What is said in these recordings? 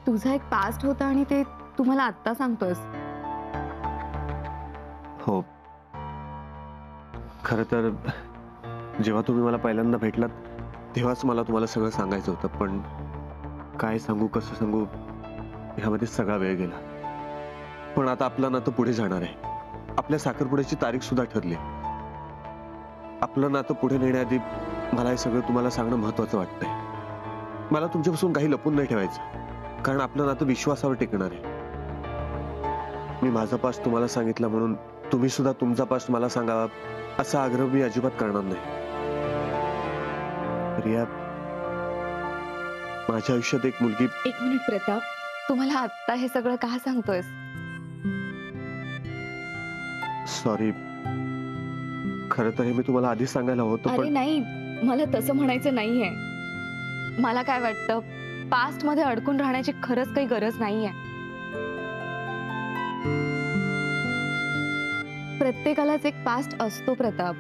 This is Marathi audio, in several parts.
तुझा एक पास्ट होता आणि ते तू मला आत्ता सांगतोयस. हो, खरं तर जेव्हा तुम्ही मला पहिल्यांदा भेटलात तेव्हाच मला तुम्हाला सगळं सांगायचं होतं, पण काय सांगू कसं सांगू ह्यामध्ये सगळा वेळ गेला. पण आता आपलं नातं पुढे जाणार आहे. आपल्या साखरपुड्याची तारीख सुद्धा ठरली. आपलं नातं पुढे नेण्याआधी मला हे सगळं तुम्हाला सांगणं महत्वाचं वाटतंय. मला तुमच्यापासून काही लपून नाही ठेवायचं, कारण आपलं नातं विश्वासावर टिकणार आहे. मी माझा पास्ट तुम्हाला सांगितलं म्हणून तुम्ही सुद्धा तुमचा पास्ट मला सांगावा असा आग्रह मी अजिबात करणार नाही. रिया, माझ्या आयुष्यात एक मुलगी. एक मिनिट प्रताप, तू मला आत्ता हे सगळं का सांगतोयस? सॉरी, खरं तर हे मी तुम्हाला आधीच सांगायला होतं. अरे नाही, मला तसं म्हणायचं नाहीये. मला काय वाटतं, पास्ट मध्ये अडकून राहण्याची खरंच काही गरज नाहीये. प्रत्येकालाच एक पास्ट असतो प्रताप.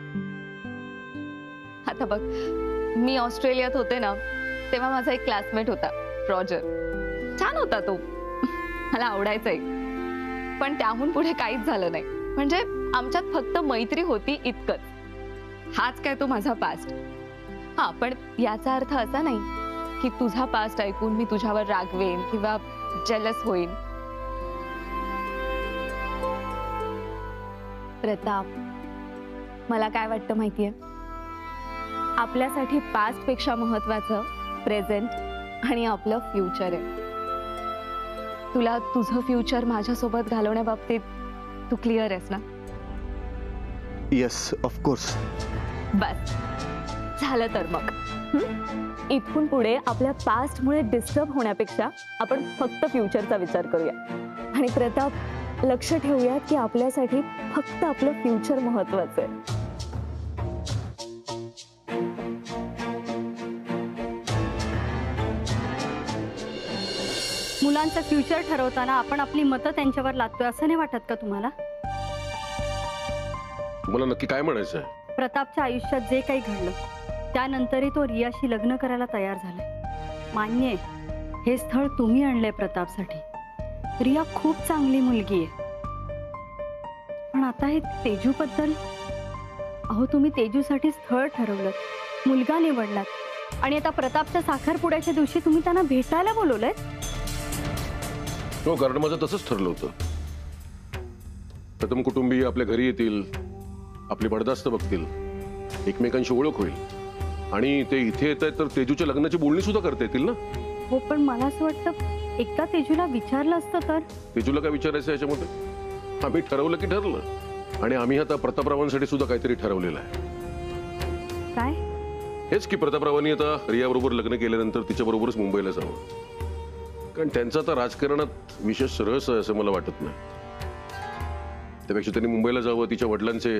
आता बघ, मी ऑस्ट्रेलियात होते ना, तेव्हा माझा एक क्लासमेट होता रॉजर. छान होता तो, मला आवडायचाय. पण त्याहून पुढे काहीच झालं नाही. म्हणजे आमच्यात फक्त मैत्री होती इतकंच. हाच काय तो माझा पास्ट. हा, पण याचा अर्थ असा नाही की तुझा पास्ट ऐकून मी तुझ्यावर रागवेन किंवा जेलस होईन. प्रताप, मला काय वाटतं माहितीये, आपल्यासाठी पास्ट पेक्षा महत्वाचं प्रेझेंट आणि आपलं फ्युचर आहे. तुला तुझं फ्युचर माझ्यासोबत घालवण्याबाबतीत तू क्लिअर आहेस ना? Yes, of course. बस झालं तर मग इथून पुढे आपल्या पास्ट मुळे डिस्टर्ब होण्यापेक्षा आपण फक्त फ्युचरचा विचार करूया. आणि प्रताप, लक्ष ठेवूया की आपल्यासाठी फक्त आपलं फ्युचर महत्वाचं आहे. मुलांचं फ्युचर ठरवताना आपण आपली मतं त्यांच्यावर लादतोय असं नाही वाटत का तुम्हाला? तुम्हाला नक्की काय म्हणायचं आहे? प्रतापच्या आयुष्यात जे काही घडलं त्यानंतरही तो रियाशी लग्न करायला तयार झालाय. मान्य आहे, हे स्थळ तुम्ही आणलंय प्रतापसाठी. रिया खूप चांगली मुलगी आहे. पण आता हे तेजू बद्दल, अहो तुम्ही तेजूसाठी स्थळ ठरवलं, मुलगा निवडलात, आणि आता प्रतापच्या साखरपुड्याच्या दिवशी तुम्ही त्यांना भेटायला बोलवलंय. हो, कारण माझं तसंच ठरलं होतं. प्रथम कुटुंबीय आपल्या घरी येतील, आपली बडदास्त बघतील, एकमेकांशी ओळख होईल, आणि ते इथे येत आहेत तर तेजूच्या लग्नाची बोलणी सुद्धा करता येतील ना. हो, पण मला असं वाटतं एकदा तेजूला विचारलं असतं तर. तेजूला काय विचारायचं याच्यामध्ये? आम्ही ठरवलं की ठरलं, आणि आम्ही आता प्रतापरावांसाठी सुद्धा काहीतरी ठरवलेलं आहे. काय? हेच की प्रतापरावांनी आता रिया बरोबर लग्न केल्यानंतर तिच्या बरोबरच मुंबईला जावं. कारण त्यांचा आता राजकारणात विशेष रस आहे असं मला वाटत नाही. त्यापेक्षा त्यांनी मुंबईला जावं, तिच्या वडिलांचे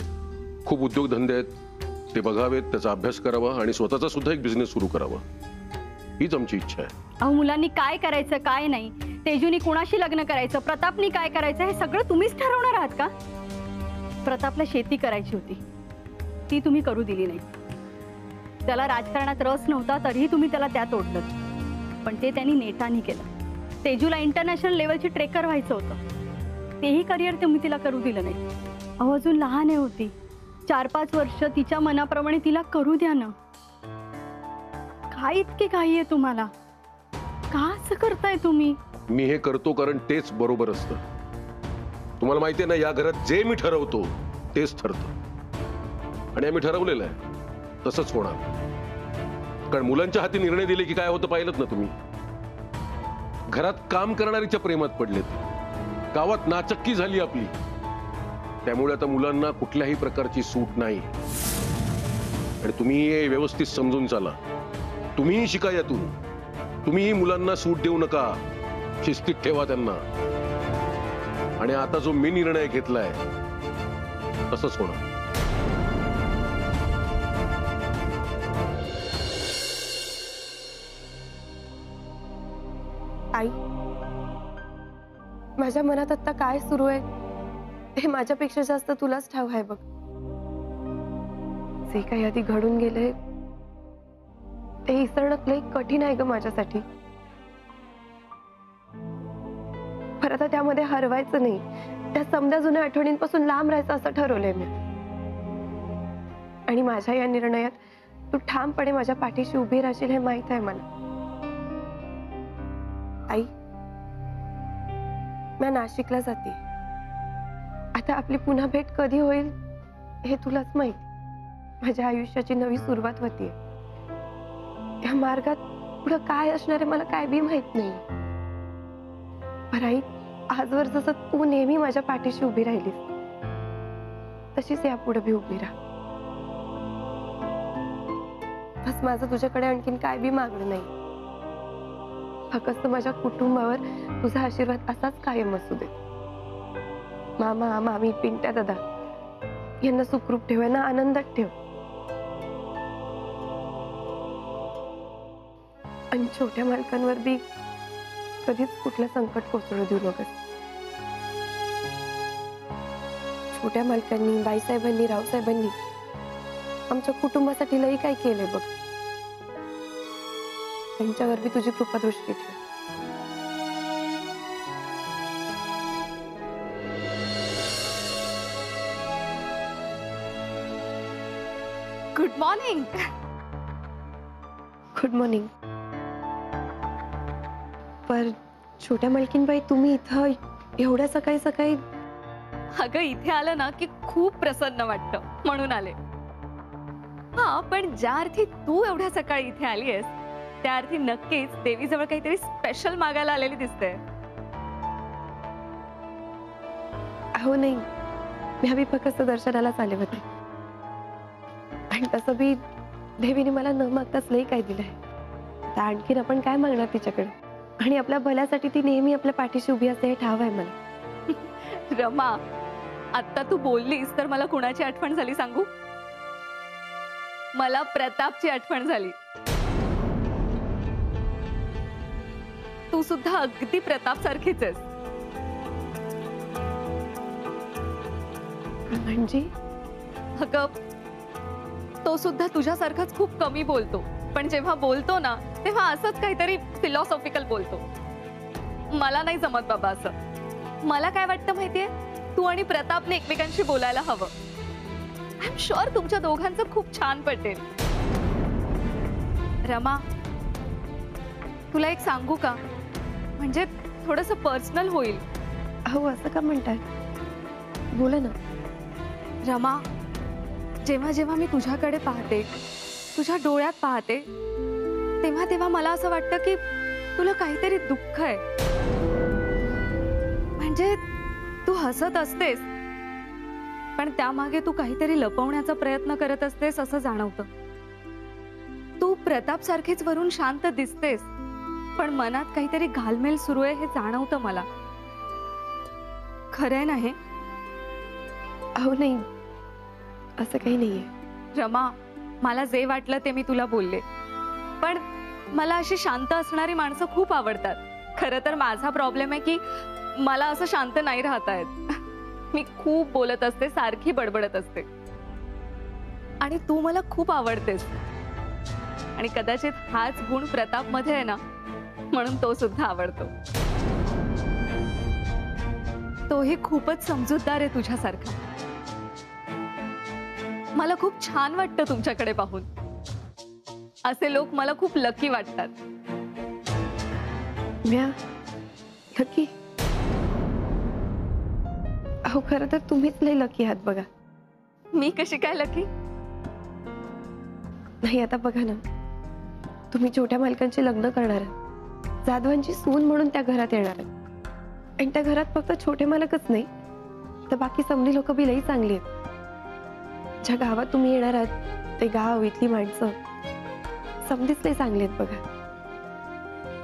खूप उद्योगधंदे आहेत ते बघावेत, त्याचा अभ्यास करावा आणि स्वतःचा सुद्धा एक बिझनेस सुरू करावा, हीच आमची इच्छा आहे. अहो, मुलांनी काय करायचं काय नाही, तेजूनी कुणाशी लग्न करायचं, प्रतापनी काय करायचं, हे सगळं तुम्हीच ठरवणार आहात का? प्रतापला शेती करायची होती, ती तुम्ही करू दिली नाही. त्याला राजकारणात रस नव्हता तरीही तुम्ही त्याला त्यात ओढलं, पण ते त्यांनी नेटानी केलं. तेजूला इंटरनॅशनल लेवलची ट्रेकर व्हायचं होतं, तेही करिअर तुम्ही तिला करू दिलं नाही. अहो, अजून लहान आहे होती, 4-5 वर्ष तिच्या मनाप्रमाणे तिला करू द्या ना. काय इतकी घाई आहे तुम्हाला? का असं करताय तुम्ही? मी हे करतो कारण तेच बरोबर असतं. तुम्हाला माहिती आहे ना, या घरात जे मी ठरवतो तेच ठरतं, आणि आम्ही ठरवलेलं आहे तसंच होणार. कारण मुलांच्या हाती निर्णय दिले की काय होतं पाहिलं ना तुम्ही. घरात काम करणारीच्या प्रेमात पडलेत, गावात नाचक्की झाली आपली. त्यामुळे आता मुलांना कुठल्याही प्रकारची सूट नाही, आणि तुम्ही हे व्यवस्थित समजून चाला. तुम्हीही शिका यातून. तुम्हीही मुलांना सूट देऊ नका, शिस्तीत ठेवा त्यांना. आणि आता जो मी निर्णय घेतलाय तसंच होणार. आई, माझ्या मनात आता काय सुरू आहे हे माझ्यापेक्षा जास्त तुलाच ठाव आहे बघ. जे काही आधी घडून गेले ते विसरणं लई कठीण आहे ग माझ्यासाठी. आता त्यामध्ये हरवायचं नाही, त्या समजा जुन्या आठवणींपासून लांब राहायचं असं ठरवलंय मी. आणि माझ्या या निर्णयात तू ठामपणे माझ्या पाठीशी उभी राहशील हे माहित आहे मला. आई, मी नाशिकला जाते. आता आपली पुन्हा भेट कधी होईल हे तुलाच माहित. माझ्या आयुष्याची नवी सुरुवात होतीये. या मार्गात पुढं काय असणार आहे मला काय बी माहित नाही. पण आई, आजवर जसं तू नेहमी माझ्या पाठीशी उभी राहिलीस तशीच यापुढे भी उभी राहा. बस माझं तुझ्याकडे आणखीन काय बी मागणं नाही. फक्त माझ्या कुटुंबावर तुझा आशीर्वाद असाच कायम असू दे. मामा, मामी, पिंट्या दादा यांना सुखरूप ठेव, यांना आनंदात ठेव. आणि छोट्या मालकांवर बी कधीच कुठलं संकट कोसळू देऊ नकोस. छोट्या मालकांनी, बाईसाहेबांनी, रावसाहेबांनी आमच्या कुटुंबासाठी लई काय केलंय बघ. त्यांच्यावर बी तुझी कृपा दृष्टी ठेव. Good morning. Good morning. पर छोट्या मालकीनबाई, तुम्ही इथं एवढ्या सकाळी सकाळी? अगं, इथे आलं ना की खूप प्रसन्न वाटतं म्हणून आले. हा, पण ज्या अर्थी तू एवढ्या सकाळी इथे आलीयस त्या अर्थी नक्कीच देवीजवळ काहीतरी स्पेशल मागायला आलेली दिसते. अहो नाही, मी हवी फक्त दर्शनालाच आले होते. आणि तसं बी देवीने मला न मागताच लई काय दिलंय. आता आणखीन आपण काय मागणार तिच्याकडे. आणि आपल्या भल्यासाठी ती नेहमी आपल्या पाठीशी उभी असते हे ठाव आहे मला. रमा, आता तू बोललीस तर मला कुणाची आठवण झाली सांगू? मला प्रतापची आठवण झाली. तू सुद्धा अगदी प्रताप सारखीच आहेस. म्हणजे? अगं, तो सुद्धा तुझ्यासारखाच खूप कमी बोलतो, पण जेव्हा बोलतो ना तेव्हा असंच काहीतरी फिलॉसॉफिकल बोलतो. मला नाही जमत बाबा असं. मला काय वाटतं माहितीये, तू आणि प्रतापने एकमेकांशी बोलायला हवं. आय एम शुअर तुमच्या दोघांचं खूप छान पटेल. रमा, तुला एक सांगू का? म्हणजे थोडंसं पर्सनल होईल. अहो, असं का म्हणताय? बोला ना. रमा, जेव्हा जेव्हा मी तुझ्याकडे पाहते, तुझ्या डोळ्यात पाहते, तेव्हा तेव्हा मला असं वाटतं की तुला काहीतरी दुःख आहे. म्हणजे तू हसत असतेस पण त्यामागे तू काहीतरी लपवण्याचा प्रयत्न करत असतेस असं जाणवतं. तू प्रताप सारखीच वरून शांत दिसतेस पण मनात काहीतरी घालमेल सुरू आहे हे जाणवतं मला. खरंय ना हे? अहो नाही, असं काही नाहीये. रमा, मला जे वाटलं ते मी तुला बोलले, पण मला अशी शांत असणारी माणसं खूप आवडतात. खरं तर माझा प्रॉब्लेम आहे की मला असं शांत नाही राहता येत. मी खूप बोलत असते, सारखी बडबडत असते. आणि तू मला खूप आवडतेस आणि कदाचित हाच गुण प्रताप मध्ये आहे ना, म्हणून तो सुद्धा आवडतो. तोही खूपच समजूतदार आहे तुझ्यासारखा. मला खूप छान वाटतं तुमच्याकडे पाहून. असे लोक मला खूप लकी वाटतात. लकी? अहो, खरं तर तुम्हीच लई लकी आहात बघा. मी कशी काय लकी? नाही, आता बघा ना, तुम्ही छोट्या मालकांची लग्न करणार आहात. जाधवांची सून म्हणून त्या घरात येणार आहेत. आणि त्या घरात फक्त छोटे मालकच नाही तर बाकी समधी लोक बी लई चांगली आहेत. ज्या गावात तुम्ही येणार आहात ते गाव, इथली माणसं समधीच लई चांगली आहेत बघा.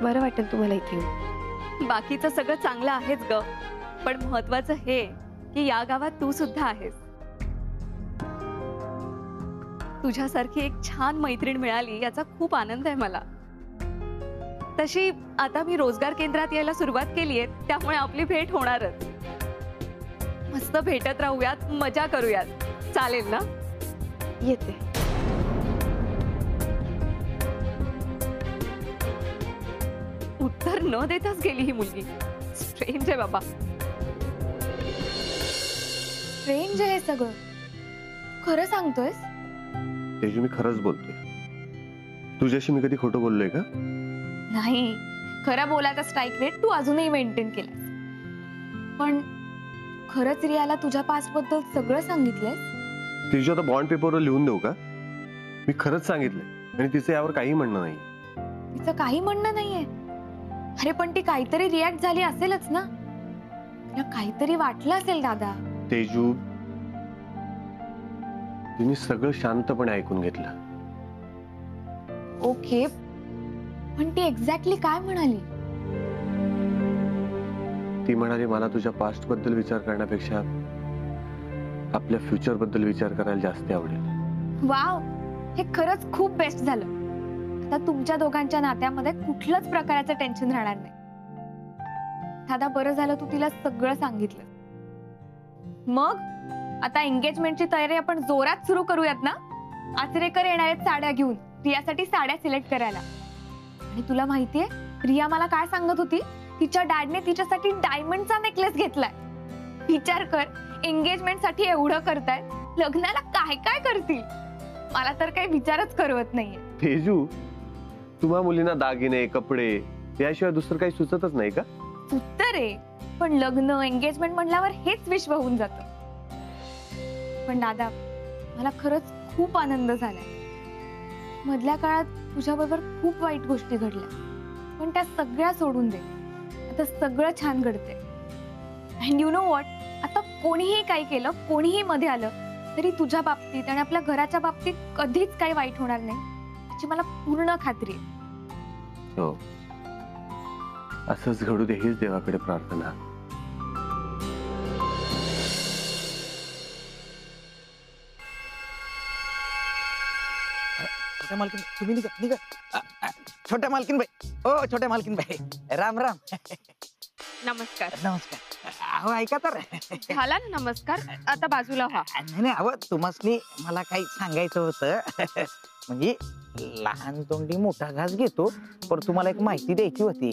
बरं वाटेल तुम्हाला इथे येऊन. बाकीचं सगळं चांगलं आहेच ग, पण महत्वाचं हे की या गावात तू सुद्धा आहेस. तुझ्यासारखी एक छान मैत्रीण मिळाली याचा खूप आनंद आहे मला. तशी आता मी रोजगार केंद्रात यायला सुरुवात केलीये, त्यामुळे आपली भेट होणारच. मस्त भेटत राहूयात, मजा करूयात. चालेल ना? येते. उत्तर न देताच गेली ही मुलगी. स्ट्रेंज आहे बाबा. स्ट्रेंज आहे सगळं. खरं सांगतोयस? तेजू, मी खरंच बोलतोय. तुझ्याशी मी कधी खोटं बोललोय का? नाही, खरं बोलायचा स्ट्राईक रेट तू अजूनही मेंटेन केलास. पण खरंच रियाला तुझ्या पास्ट बद्दल सगळं सांगितलंय? तेजू, आता बॉन्ड पेपरवर लिहून देऊ का? मी खरंच सांगितलंय आणि तिचं यावर काही म्हणणं नाही. तिचं काही म्हणणं नाहीये? अरे पण ती काहीतरी रिॲक्ट झाली असेलच ना. तिला काहीतरी वाटलं असेल दादा. तेजू, तिने सगळं शांतपणे ऐकून घेतलं. ओके, पण ती एक्झॅक्टली काय म्हणाली? ती म्हणाली, मला तुझ्या पास्ट बद्दल विचार करण्यापेक्षा आपल्या फ्युचर बद्दल विचार करायला जास्त आवडेल. वाव, हे खरंच खूप बेस्ट झालं. आता तुमच्या दोघांच्या नात्यामध्ये कुठल्याच प्रकारचं टेन्शन राहणार नाही. दादा, बरं झालं तू तिला सगळं सांगितलं. मग आता एंगेजमेंटची तयारी आपण जोरात सुरू करूयात ना. आचरेकर येणार आहेत साड्या घेऊन, रियासाठी साड्या सिलेक्ट करायला. आणि तुला माहितीये रिया मला काय सांगत होती? तिच्या डॅडने तिच्यासाठी डायमंडचा नेकलेस घेतलाय. विचार कर, एंगेजमेंट साठी एवढं करताय, लग्नाला काय काय करतील. मला तर काही विचारच करवत नाहीये. तेजू, तुम्हा मुलींना दागिने, कपडे याशिवाय दुसरं काही सुचतच नाही का? उत्तर आहे, पण लग्न एंगेजमेंट म्हणल्यावर हेच विश्व होऊन जातं. पण दादा, मला खरंच खूप आनंद झालाय. मधल्या काळात तुझ्याबरोबर खूप वाईट गोष्टी घडल्या, पण त्या सगळ्या सोडून दे. आता सगळं छान घडते. अँड यू नो व्हॉट, आता कोणीही काही केलं, कोणीही मध्ये आलं तरी तुझ्या बाबतीत आणि आपल्या घराच्या बाबतीत कधीच काही वाईट होणार नाही याची मला पूर्ण खात्री आहे. हो, असंच घडू दे, हीच देवाकडे प्रार्थना. छोट्या मालकीन, तुम्ही निघा निघा. छोट्या मालकीन बाई, ओ छोट्या मालकीन बाई, राम राम. नमस्कार. नमस्कार. अहो ऐका तर. झाला ना नमस्कार, आता बाजूला व्हा. नाही नाही, अहो तुम्हासनी मला काही सांगायचं होतं. म्हणजे लहान तोंडी मोठा घास घेतो, पण तुम्हाला एक माहिती द्यायची होती.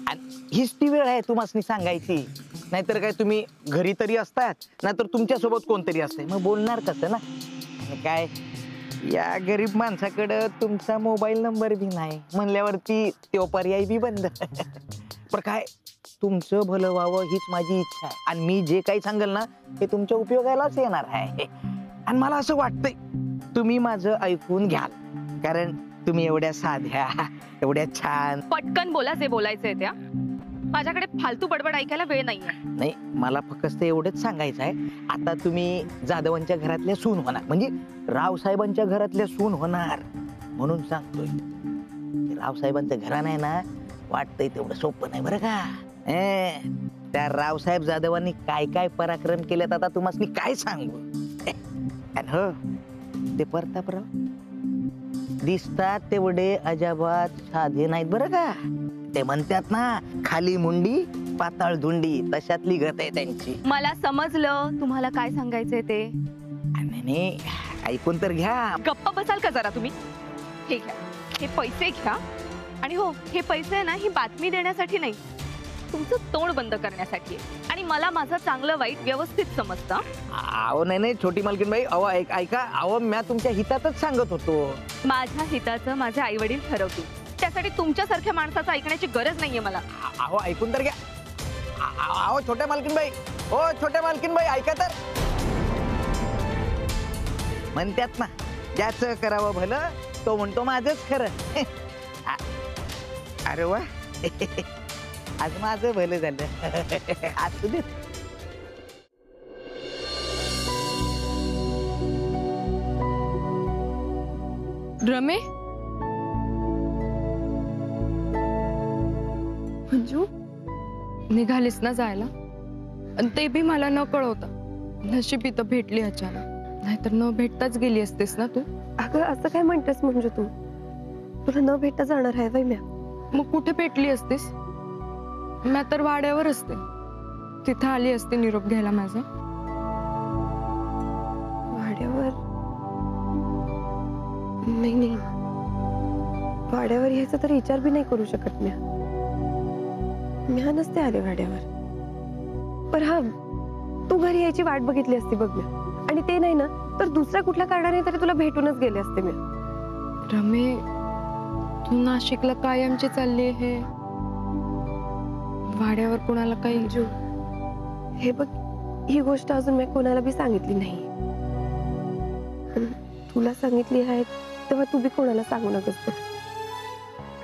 आणि हीच ती वेळ आहे तुम्हासनी सांगायची. नाहीतर काय तुम्ही घरी तरी असतात, नाहीतर तुमच्या सोबत कोणतरी असते, मग बोलणार कसं ना. आणि काय, या गरीब माणसाकडे तुमचा मोबाईल नंबर बी नाही म्हणल्यावरती तो पर्याय बी बंद. पण काय, तुमचं भलं व्हावं हीच माझी इच्छा आहे. आणि मी जे काही सांगेल ना ते तुमच्या उपयोगालाच येणार आहे. आणि मला असं वाटतंय तुम्ही माझं ऐकून घ्याल, कारण तुम्ही एवढ्या साध्या, एवढ्या छान. पटकन बोला जे बोलायचंय त्या. माझ्याकडे फालतू बडबड ऐकायला वेळ नाहीये. नाही, मला फक्त एवढंच सांगायचं आहे. आता तुम्ही जाधवांच्या घरातल्या सून होणार, म्हणजे रावसाहेबांच्या घरातल्या सून होणार म्हणून सांगतोय. रावसाहेबांचं घराणं आहे ना, वाटतंय तेवढं सोपं नाही बरं का. त्या रावसाहेब जाधवांनी काय काय पराक्रम केलेत आता तुम्हाला काय सांगू. आणि हो, ते प्रतापराव दिसतात तेवढे अजाबात साधे नाहीत बरं का. ते म्हणतात ना, खाली मुंडी पाताळ धुंडी, तशातली गत आहे त्यांची. मला समजलं तुम्हाला काय सांगायचंय ते. नाही, ऐकून तर घ्या. गप्प बसाल का जरा तुम्ही. हे घ्या, हे पैसे घ्या. आणि हो, हे पैसे ना ही बातमी देण्यासाठी नाही, तुमचं तोंड बंद करण्यासाठी आहे. आणि मला माझं चांगलं वाईट व्यवस्थित समजतं. अहो नाही छोटी मालकीन बाई, अहो ऐका, अहो मी तुमच्या हितातच सांगत होतो. माझ्या हिताचं माझे आई वडील ठरवतील, त्यासाठी तुमच्यासारख्या माणसाचं ऐकण्याची गरज नाहीये मला. अहो ऐकून तर घ्या. अहो छोट्या मालकीन बाई, ओ छोट्या मालकीन बाई, ऐका तर. म्हणतात ना, ज्याचं करावं भलं तो म्हणतो माझंच खरं. अरे वा, आज माझं भलं झालं. असू दे. रमे, मंजू, निघालीस ना जायला, आणि ते बी मला न कळवता. नशीब इथं भेटली अचानक, नाहीतर न भेटताच गेली असतेस ना तू. अगं असं काय म्हणतेस मंजू तू? तुला न भेटता जाणार आहे वय म्या? मग कुठे भेटली असतेस? मी तर वाड्यावर असते, तिथं आली असते निरोप घ्यायला माझा. वाड्यावर? नाही, वाड्यावर यायचं तर विचार बी नाही करू शकत म्या नसते आले वाड्यावर. पर हा, तू घरी यायची वाट बघितली असती बघ म्या. आणि ते नाही ना तर दुसऱ्या कुठल्या कारणाने तरी तुला भेटूनच गेले असते मी. रमे, तू नाशिकला कायमची चालली हे वाड्यावर कोणाला काही अंजू, हे बघ, ही गोष्ट अजून मी कोणाला बी सांगितली नाही. पण तुला सांगितली आहे तेव्हा तू बी कोणाला सांगू नकोस बघ.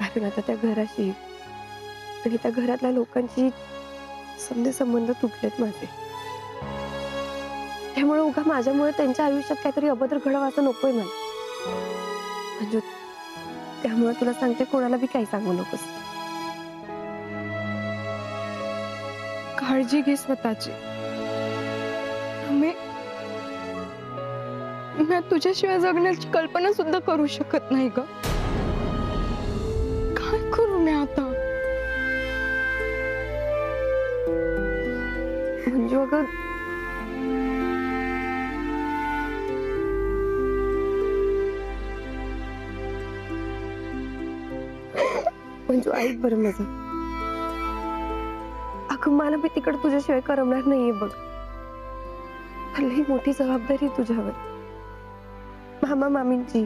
कारण आता त्या घराशी आणि त्या घरातल्या लोकांची समजे संबंध तुटलेत माझे. त्यामुळे उगा माझ्यामुळे त्यांच्या आयुष्यात काहीतरी अभद्र घडावं असं नकोय मला. म्हणजे त्यामुळे तुला सांगते, कोणाला बी काही सांगू नकोस. काळजी घे स्वतःची. मी तुझ्याशिवाय जगण्याची कल्पना सुद्धा करू शकत नाही ग. काय करू मी आता? म्हणजे अगं, म्हणजे ऐक बरं माझं. अगं मला बी तिकडे तुझ्याशिवाय करमणार नाहीये बघ. लई मोठी जबाबदारी तुझ्यावर. मामा मामींची,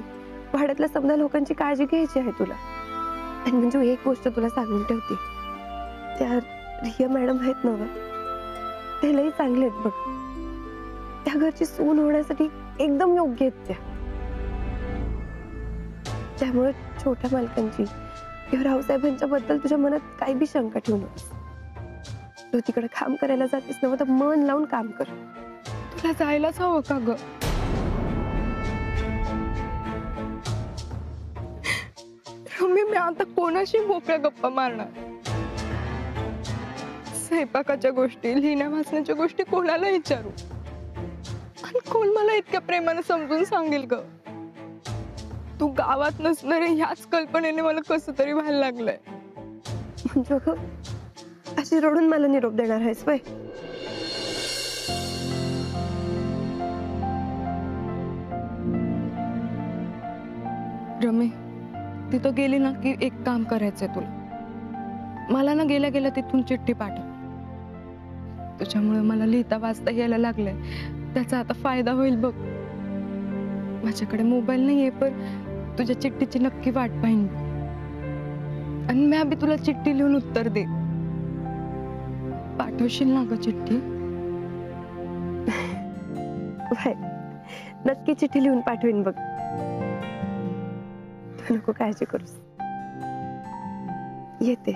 भाड्यातल्या समजा लोकांची काळजी घ्यायची आहे तुला. आणि म्हणजे एक गोष्ट तुला सांगून ठेवते, त्या रिया मॅडम आहेत ना, ते लई चांगले आहेत बघ. त्या घरची सून होण्यासाठी एकदम योग्य आहेत त्या. त्यामुळे छोट्या मालकांची किंवा रावसाहेबांच्या बद्दल तुझ्या मनात काही बी शंका ठेवू नकोस. तू तिकडे काम करायला जातेस ना, तर मन लावून काम कर. तुला जायलाच हवं का ग? रमी, मी आता कोणाशी मोकळ्या गप्पा मारणार? स्वयंपाकाच्या गोष्टी, लिहिण्या वाचण्याच्या गोष्टी कोणाला विचारू? आणि कोण मला इतक्या प्रेमाने समजून सांगेल ग? तू गावात नसणार ह्याच कल्पनेने मला कसं तरी व्हायला लागलंय. म्हणजे अशी रडून मला निरोप देणार आहेस वय? रमे, तिथं गेली ना की एक काम करायचंय तुला. मला ना गेल्या गेल्या तिथून चिठ्ठी पाठव. तुझ्यामुळे मला लिहिता वाचता यायला लागलंय, त्याचा आता फायदा होईल बघ. माझ्याकडे मोबाईल नाहीये, पण तुझ्या चिठ्ठीची नक्की वाट पाहिन. आणि मी बी तुला चिठ्ठी लिहून उत्तर दे. पाठवशील ना ग चिठ्ठी? नक्की चिठ्ठी लिहून पाठवेन बघ. तू नको काळजी करूस. येते.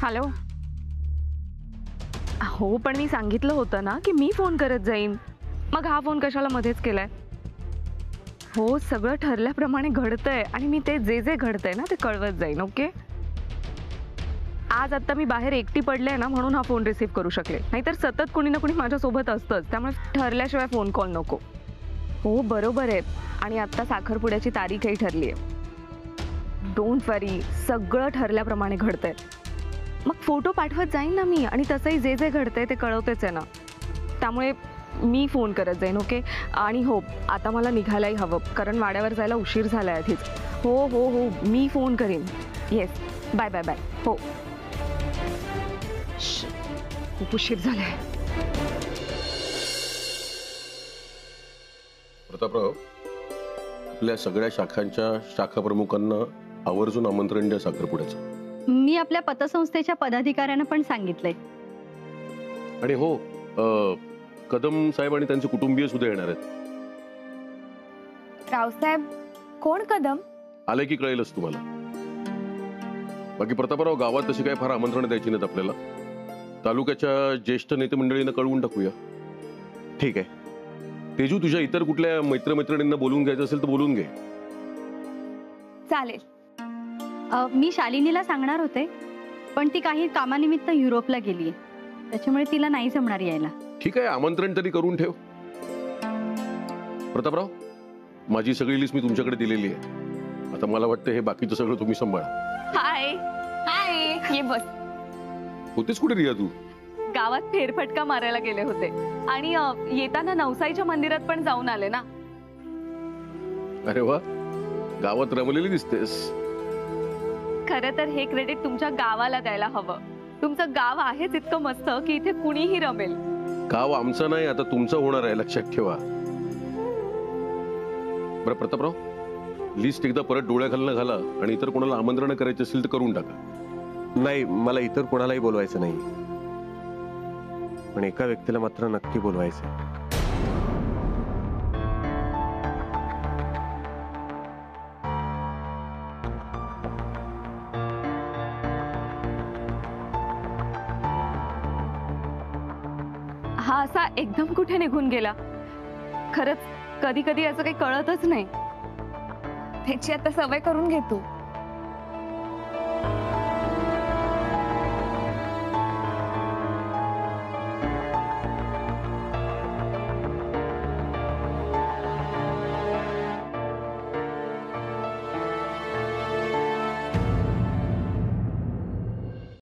हॅलो. हो, पण मी सांगितलं होतं ना की मी फोन करत जाईन. मग हा फोन कशाला मध्येच केलाय? हो, सगळं ठरल्याप्रमाणे घडतंय आणि मी ते जे घडतंय ना ते कळवत जाईन. ओके. आज आता मी बाहेर एकटी पडले ना, म्हणून हा फोन रिसीव्ह करू शकले. नाहीतर सतत कोणी ना कोणी माझ्यासोबत असतंच. त्यामुळे ठरल्याशिवाय फोन कॉल नको. हो, बरोबर आहे. आणि आता साखरपुड्याची तारीखही ठरली आहे. डोंट वरी, सगळं ठरल्याप्रमाणे घडतंय. मग फोटो पाठवत जाईन ना मी. आणि तसंही जे घडतंय ते कळवतेच आहे ना. त्यामुळे मी फोन करत जाईन. ओके. आणि हो, आता मला निघायलाही हवं, कारण वाड्यावर जायला उशीर झालाय आधीच. हो हो हो, मी फोन करीन. Yes, bye bye bye. हो, खूप उशीर झालाय. प्रतापराव, आपल्या सगळ्या शाखांच्या शाखा प्रमुखांना आवर्जून आमंत्रण द्या साखरपुड्याचं. मी आपल्या पतसंस्थेच्या पदाधिकाऱ्यांना पण सांगितलंय. आणि हो, कदम साहेब आणि त्यांचे कुटुंबीय सुद्धा येणार आहेत. रावसाहेब? कोण कदम? आले की कळेलच तुम्हाला. बाकी प्रतापराव, गावात तशी काही फार आमंत्रण द्यायची नाहीत आपल्याला. तालुक्याच्या ज्येष्ठ नेते मंडळींना कळवून टाकूया. ठीक आहे. तेजू, तुझ्या इतर कुठल्या मित्रमैत्रिणींना बोलून घ्यायचं असेल तर बोलून घे. चालेल. मी शालिनीला सांगणार होते, पण ती काही कामानिमित्त युरोपला गेलीये, त्याच्यामुळे तिला नाही जमणार यायला. ठीक आहे, आमंत्रण तरी करून ठेव. प्रतापराव, माझी सगळी लिस्ट मी तुमच्याकडे दिलेली आहे. आता मला वाटतं हे बाकीचं सगळं तुम्ही सांभाळा. हाय. ये बस. होतीस कुठे रिया तू? गावात फेरफटका मारायला गेले होते आणि येताना नवसाईच्या मंदिरात पण जाऊन आले ना. अरे वा, गावात रमलेली दिसतेस. खरं तर हे क्रेडिट तुमच्या गावाला द्यायला हवं. तुमचं गाव आहेच इतकं मस्त की इथे कुणीही रमेल. गाव आमचं नाही, आता तुमचं होणार आहे, लक्षात ठेवा. बरं प्रतापराव, लिस्ट एकदा परत डोळ्याखालनं घाला आणि इतर कोणाला आमंत्रण करायचे असेल तर करून टाका. नाही, मला इतर कोणालाही बोलवायचं नाही, पण एका व्यक्तीला मात्र नक्की बोलवायचं. हा असा एकदम कुठे निघून गेला. खरंच कधी कधी असं काही कळतच नाही. त्याची आता सवय करून घेतो.